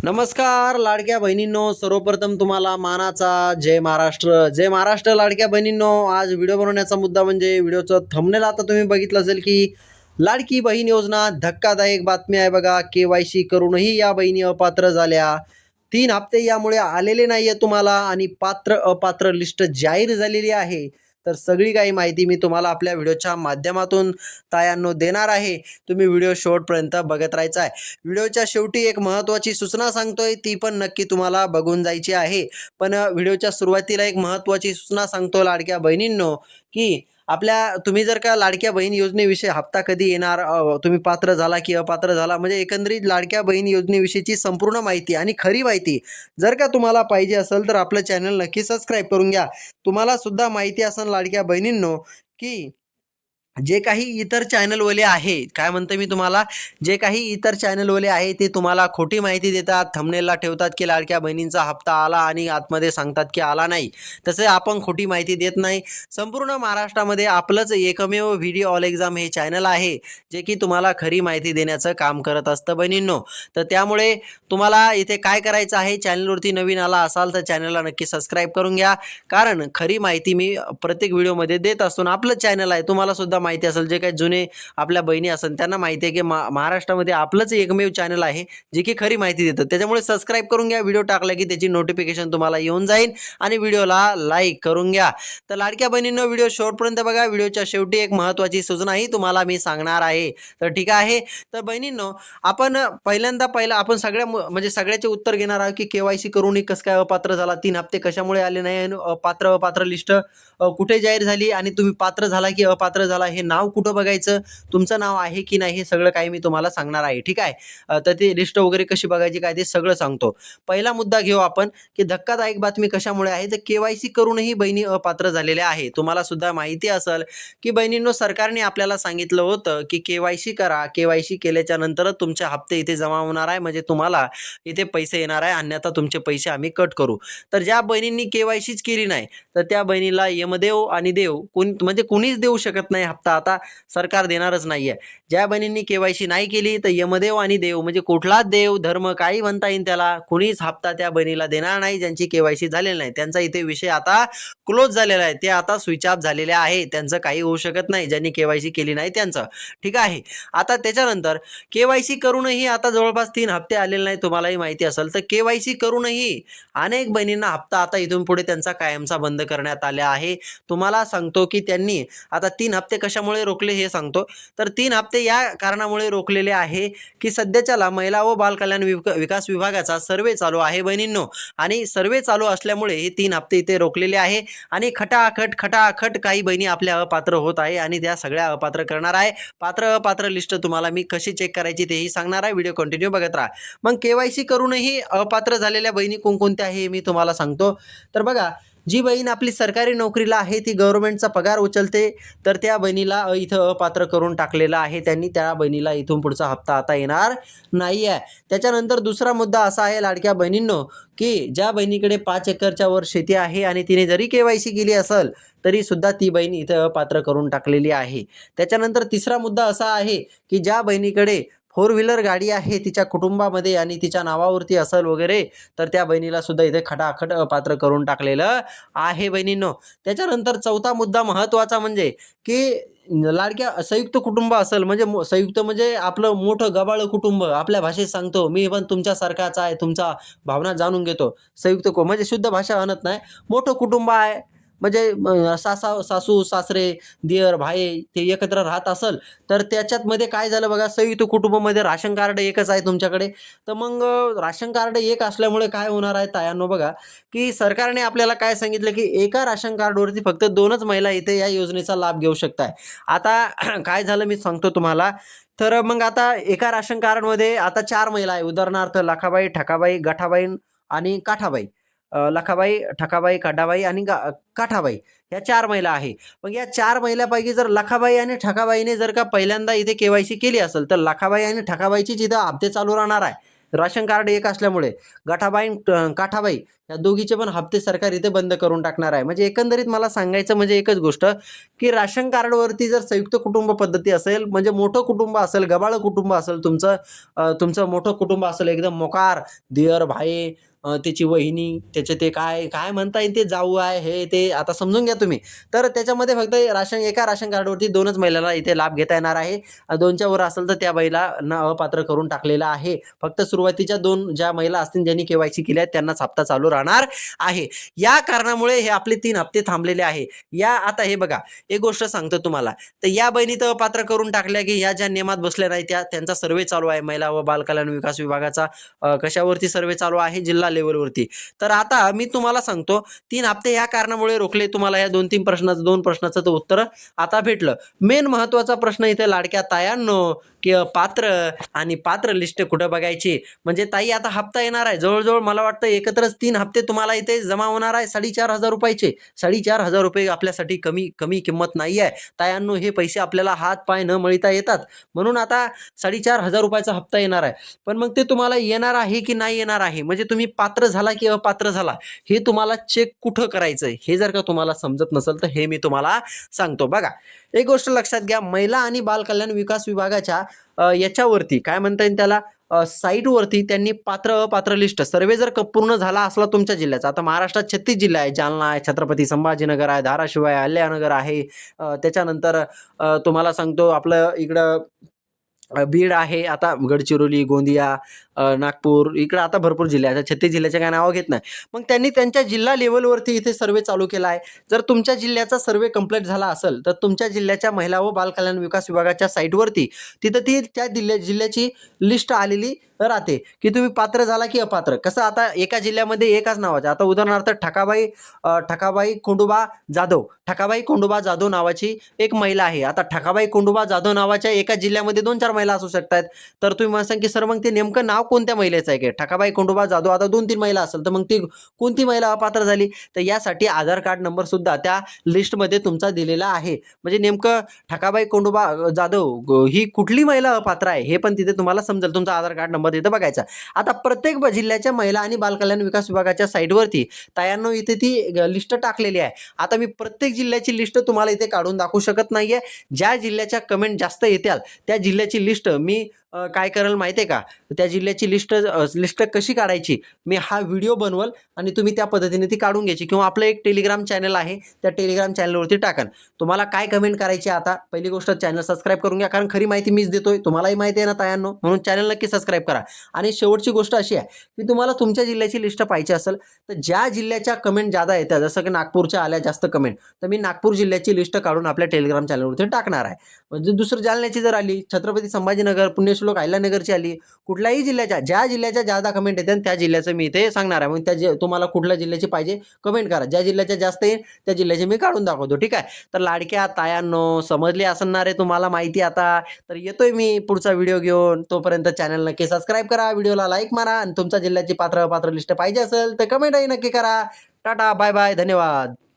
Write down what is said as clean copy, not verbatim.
नमस्कार लाडक्या बहिणींनो, सर्वप्रथम तुम्हाला मानाचा जय महाराष्ट्र. जय महाराष्ट्र लाडक्या बहिणींनो. आज व्हिडिओ बनवण्याचा मुद्दा म्हणजे व्हिडिओचं थंबनेल आता तुम्ही बघितलं असेल की लाडकी बहीण योजना धक्कादायक बातमी आहे बघा. KYC करूनही या बहिणी अपात्र झाल्या. 3 हप्ते यामुळे आलेले नाहीये तुम्हाला आणि पात्र अपात्र लिस्ट जाहीर झालेली आहे. तर सगळी काही माहिती मी तुम्हाला आपल्या व्हिडिओच्या माध्यमातून तायांनो देणार आहे. तुम्ही व्हिडिओ शेवटपर्यंत बघत राहायचा आहे. व्हिडिओच्या शेवटी एक महत्त्वाची सूचना सांगतोय, ती पण नक्की तुम्हाला बघून जायची आहे. पण व्हिडिओच्या सुरुवातीला एक महत्त्वाची सूचना सांगतो लाडक्या बहिणींनो, की तुम्ही जर का लाडक्या बहीण योजनेविषयी हप्ता कधी येणार, तुम्ही पात्र झाला की अपात्र झाला, म्हणजे एकंदरीत लाडक्या बहीण योजनेविषयीची संपूर्ण माहिती आणि खरी माहिती जर का तुम्हाला पाहिजे असेल तर आपलं चॅनल नक्की सबस्क्राईब करून घ्या. तुम्हाला सुद्धा माहिती असेल लाडक्या बहिणींनो, की जे काही इतर चॅनलवाले आहे, काय म्हणतो मी तुम्हाला, जे काही इतर चॅनलवाले आहे ते तुम्हाला खोटी माहिती देतात. थंबनेलला ठेवतात की लाडक्या बहिणींचा हप्ता आला आणि आतमध्ये सांगतात की आला नाही. तसे आपण खोटी माहिती देत नाही. संपूर्ण महाराष्ट्रामध्ये आपलंच एकमेव व्हिडिओ ऑल एक्झाम हे चॅनल आहे, जे की तुम्हाला खरी माहिती देण्याचं काम करत असतं बहिणींनो. तर त्यामुळे तुम्हाला इथे काय करायचं आहे, चॅनलवरती नवीन आला असाल तर चॅनलला नक्की सबस्क्राईब करून घ्या. कारण खरी माहिती मी प्रत्येक व्हिडिओमध्ये देत असतो. आपलं चॅनल आहे, तुम्हाला सुद्धा माहिती असेल, जे काही जुने आपल्या बहिणी असेल त्यांना माहिती आहे की महाराष्ट्रामध्ये आपलंच एकमेव चॅनल आहे जे की खरी माहिती देतं. त्याच्यामुळे सबस्क्राईब करून घ्या. व्हिडिओ टाकला की त्याची नोटिफिकेशन तुम्हाला येऊन जाईल आणि व्हिडिओला लाईक करून घ्या. तर लाडक्या बहिणींनो, व्हिडिओ शेवटपर्यंत बघा. व्हिडिओच्या शेवटी एक महत्त्वाची सूचनाही तुम्हाला मी सांगणार आहे. तर ठीक आहे. तर बहिणींनो, आपण पहिला आपण म्हणजे सगळ्याचे उत्तर घेणार आहोत की KYC करूनही कसं काय अपात्र झाला, 3 हप्ते कशामुळे आले नाही, आणि अपात्र लिस्ट कुठे जाहीर झाली, आणि तुम्ही पात्र झाला की अपात्र झाला हे नाव कुठं बघायचं, तुमचं नाव आहे की नाही, हे सगळं काही मी तुम्हाला सांगणार आहे. ठीक आहे. तर ते लिस्ट वगैरे कशी बघायची काय ते सगळं सांगतो. पहिला मुद्दा घेऊ आपण, की धक्कादायक बातमी कशामुळे आहे, तर KYC करूनही बहिणी अपात्र झालेल्या आहे. तुम्हाला सुद्धा माहिती असेल की बहिणींनो, सरकारने आपल्याला सांगितलं होतं की KYC करा. KYC केल्याच्या नंतरच तुमचे हप्ते इथे जमा होणार आहे, म्हणजे तुम्हाला इथे पैसे येणार आहे, अन्यथा तुमचे पैसे आम्ही कट करू. तर ज्या बहिणींनी KYCच केली नाही, तर त्या बहिणीला यमदेव आणि देव म्हणजे कुणीच देऊ शकत नाही हप्ता. आता सरकार देणारच नाहीये. ज्या बहिणींनी KYC नाही केली, तर यमदेव आणि देव म्हणजे कुठलाच देव धर्म काही म्हणता येईल त्याला, कुणीच हप्ता त्या बहिणीला देणार नाही ज्यांची KYC झालेली नाही. त्यांचा इथे विषय आता क्लोज झालेला आहे. ते आता स्विच ऑफ झालेले आहे. त्यांचं काही होऊ शकत नाही ज्यांनी KYC केली नाही त्यांचं. ठीक आहे. आता त्याच्यानंतर KYC करूनही आता जवळपास 3 हप्ते आलेले नाही, तुम्हालाही माहिती असेल. तर KYC करूनही अनेक बहिणींना हप्ता आता इथून पुढे त्यांचा कायमचा बंद करण्यात आला आहे. तुम्हाला सांगतो की त्यांनी आता 3 हप्ते कशामुळे रोखले हे सांगतो. तर 3 हप्ते या कारणामुळे रोखलेले आहे की सध्याच्याला महिला व बालकल्याण विकास विभागाचा सर्वे चालू आहे बहिणींनो, आणि सर्वे चालू असल्यामुळे हे 3 हप्ते इथे रोखलेले आहे. आणि खटाखट काही बहिणी आपल्या अपात्र होत आहे आणि त्या सगळ्या अपात्र करणार आहे. पात्र अपात्र लिस्ट तुम्हाला मी कशी चेक करायची तेही सांगणार आहे. व्हिडिओ कंटिन्यू बघत राहा. मग KYC करूनही अपात्र झालेल्या बहिणी कोणकोणत्या आहे मी तुम्हाला सांगतो. तर बघा, जी बहीण आपली सरकारी नोकरीला आहे, ती गव्हर्नमेंटचा पगार उचलते, तर त्या बहिणीला इथं अपात्र करून टाकलेलं आहे त्यांनी. त्या बहिणीला इथून पुढचा हप्ता आता येणार नाही आहे. त्याच्यानंतर दुसरा मुद्दा असा आहे लाडक्या बहिणींनो, की ज्या बहिणीकडे 5 एकरच्या वर शेती आहे आणि तिने जरी KYC केली असेल तरी सुद्धा ती बहीण इथं अपात्र करून टाकलेली आहे. त्याच्यानंतर तिसरा मुद्दा असा आहे की ज्या बहिणीकडे 4 व्हीलर गाडी आहे तिच्या कुटुंबामध्ये आणि तिच्या नावावरती असेल वगैरे, तर त्या बहिणीला सुद्धा इथे खटाखट अपात्र करून टाकलेलं आहे बहिणींनो. त्याच्यानंतर चौथा मुद्दा महत्त्वाचा म्हणजे की लाडक्या संयुक्त कुटुंब असेल, म्हणजे संयुक्त म्हणजे आपलं मोठं गबाळ कुटुंब, आपल्या भाषेत सांगतो मी, पण तुमच्यासारखाच आहे, तुमचा भावना जाणून घेतो. म्हणजे शुद्ध भाषा आणत नाही. मोठं कुटुंब आहे, म्हणजे सासू सासरे दियर भाई ते एकत्र राहत असेल, तर त्याच्यात काय झालं बघा, संयुक्त कुटुंबामध्ये राशन कार्ड एकच आहे तुमच्याकडे. तर मग राशन कार्ड एक असल्यामुळे काय होणार आहे तायांनो, बघा की सरकारने आपल्याला काय सांगितलं की एका राशन कार्डवरती फक्त 2च महिला इथे या योजनेचा लाभ घेऊ शकताय. आता काय झालं मी सांगतो तुम्हाला. तर मग आता एका राशन कार्डमध्ये आता 4 महिला आहे. उदाहरणार्थ लखाबाई, ठकाबाई, गठाबाई आणि काठाबाई. लखाबाई, ठकाबाई, काठाबाई आणि काठाबाई, या 4 महिला आहे. मग या 4 महिलापैकी जर लखाबाई आणि ठकाबाईने जर का पहिल्यांदा इथे KYC केली असेल, तर लखाबाई आणि ठकाबाईचीच इथं हप्ते चालू राहणार आहे, राशन कार्ड एक असल्यामुळे. गठाबाई काठाबाई या दोघीचे पण हप्ते सरकार इथे बंद करून टाकणार आहे. म्हणजे एकंदरीत मला सांगायचं म्हणजे एकच गोष्ट, की राशन कार्डवरती जर संयुक्त कुटुंब पद्धती असेल, म्हणजे मोठं कुटुंब असेल, गबाळ कुटुंब असेल तुमचं, तुमचं मोठं कुटुंब असेल एकदम मोकार, दियर, भाई, त्याची वहिनी, त्याचे ते काय काय म्हणता येईल ते जाऊ आहे, हे ते आता समजून घ्या तुम्ही. तर त्याच्यामध्ये फक्त एका राशन कार्डवरती 2च महिलांना इथे लाभ घेता येणार आहे. 2च्या वर असेल तर त्या महिलांना अपात्र करून टाकलेलं आहे. फक्त सुरुवातीच्या 2 ज्या महिला असतील ज्यांनी केवायसी केली आहे त्यांनाच हप्ता चालू राहणार आहे. या कारणामुळे हे आपले 3 हप्ते थांबलेले आहे. आता हे बघा, एक गोष्ट सांगतो तुम्हाला, तर या बहिणी तर अपात्र करून टाकल्या, की या ज्या नियमात बसल्या नाही त्यांचा सर्व्हे चालू आहे. महिला व बालकल्याण विकास विभागाचा कशावरती सर्व्हे चालू आहे? जिल्हा लेवलवरती. तर आता मी तुम्हाला सांगतो, 3 हप्ते या कारणामुळे रोखले. तुम्हाला या 2 प्रश्नाचं तर उत्तर आता भेटलं. मेन महत्त्वाचा प्रश्न इथे लाडक्या तायांनो, की पात्र लिस्ट कुठं बघायची? म्हणजे ताई आता हप्ता येणार आहे. जवळ-जवळ मला वाटतं एकत्रच 3 हप्ते तुम्हाला इथे जमा होणार आहे 4,500 रुपयाचे. 4,500 रुपये आपल्यासाठी कमी किंमत नाही आहे. तायांनो, हे पैसे आपल्याला हात पाय न मळता येतात. म्हणून आता 4,500 रुपयाचा हप्ता येणार आहे. पण मग ते तुम्हाला येणार आहे की नाही येणार आहे, म्हणजे तुम्ही पात्र झाला की अपात्र झाला, हे तुम्हाला चेक कुठं करायचंय, हे जर का तुम्हाला समजत नसेल तर हे मी तुम्हाला सांगतो. बघा, एक गोष्ट लक्षात घ्या, महिला आणि बाल कल्याण विकास विभागाच्या याच्यावरती काय म्हणता येईल त्याला, साईटवरती त्यांनी पात्र अपात्र लिस्ट सर्वे जर पूर्ण झाला असला तुमच्या जिल्ह्याचा, आता महाराष्ट्रात 36 जिल्हे आहे. जालना आहे, छत्रपती संभाजीनगर आहे, धाराशिव आहे, अहिल्यानगर आहे, त्याच्यानंतर तुम्हाला सांगतो आपलं इकडं बीड आहे, आता गडचिरोली, गोंदिया, नागपूर, इकडं आता भरपूर जिल्हे आहेत. 36 जिल्ह्याच्या काय नावं घेत नाही. मग त्यांनी त्यांच्या जिल्हा लेव्हलवरती इथे सर्वे चालू केला आहे. जर तुमच्या जिल्ह्याचा सर्वे कंप्लीट झाला असेल तर तुमच्या जिल्ह्याच्या महिला व बाल कल्याण विकास विभागाच्या साईटवरती तिथं त्या जिल्ह्याची लिस्ट आलेली राहते, की तुम्ही पात्र झाला की अपात्र. कसं, आता एका जिल्ह्यामध्ये एकाच नावाचे, आता उदाहरणार्थ ठकाबाई कोंडोबा जाधव नावाची एक महिला आहे. आता ठकाबाई कोंडोबा जाधव नावाच्या एका जिल्ह्यामध्ये 2-4 महिला असू शकतात. तर तुम्ही मला सांगा की सर मग ते नेमकं नाव कोणत्या महिलेचं आहे? की ठकाबाई कोंडोबा जाधव, आता 2-3 महिला असेल तर मग ती कोणती महिला अपात्र झाली? तर यासाठी आधार कार्ड नंबर सुद्धा त्या लिस्टमध्ये तुमचा दिलेला आहे. म्हणजे नेमकं ठकाबाई कोंडोबा जाधव ही कुठली महिला अपात्र आहे हे पण तिथे तुम्हाला समजेल. तुमचा आधार कार्ड नंबर तिथे बघायचा. आता प्रत्येक जिल्ह्याच्या महिला आणि बाल कल्याण विकास विभागाच्या साईटवरती तायांनो इथे ती लिस्ट टाकलेली आहे. आता मी प्रत्येक जिल्ह्याची लिस्ट तुम्हाला इथे काढून दाखवू शकत नाहीये. ज्या जिल्ह्याच्या कमेंट जास्त येतील त्या जिल्ह्याची लिस्ट मी काय करेल माहिती आहे का, त्या जिल्ह्याची लिस्ट कशी काढायची मी हा व्हिडिओ बनवल आणि तुम्ही त्या पद्धतीने ती काढून घ्यायची. किंवा आपलं एक टेलिग्राम चॅनल आहे, त्या टेलिग्राम चॅनलवरती टाका. तुम्हाला काय कमेंट करायची, आता पहिली गोष्ट चॅनल सबस्क्राईब करून घ्या, कारण खरी माहिती मीच देतोय, तुम्हालाही माहिती आहे ना तायांनो, म्हणून चॅनल नक्की सबस्क्राईब करा. आणि शेवटची गोष्ट अशी आहे की तुम्हाला तुमच्या जिल्ह्याची लिस्ट पाहिजे असेल तर ज्या जिल्ह्याच्या कमेंट जादा येतात, जसं की नागपूरच्या आल्या जास्त कमेंट, तर मी नागपूर जिल्ह्याची लिस्ट काढून आपल्या टेलिग्राम चॅनलवरती टाकणार आहे. म्हणजे दुसरं जालन्याची जर आली, छत्रपती संभाजीनगर, पुण्यश्लोक अहिल्यानगरची आली, कुठल्याही जिल्ह्याच्या ज्या जिल्ह्याच्या जादा कमेंट येतात त्या जिल्ह्याचं मी इथे सांगणार आहे. मग तुम्हाला कुठल्या जिल्ह्याची पाहिजे कमेंट करा, ज्या जिल्ह्याच्या जास्त येईल त्या जिल्ह्याचे मी काढून दाखवतो. ठीक आहे, तर लाडक्या तायांनो समजले असणार आहे तुम्हाला माहिती. आता तर येतोय मी पुढचा व्हिडिओ घेऊन, तोपर्यंत चॅनल नक्की सबस्क्राईब करा, व्हिडिओला लाईक मारा आणि तुमच्या जिल्ह्याची पात्र अपात्र लिस्ट पाहिजे असेल तर कमेंटही नक्की करा. टाटा, बाय बाय, धन्यवाद.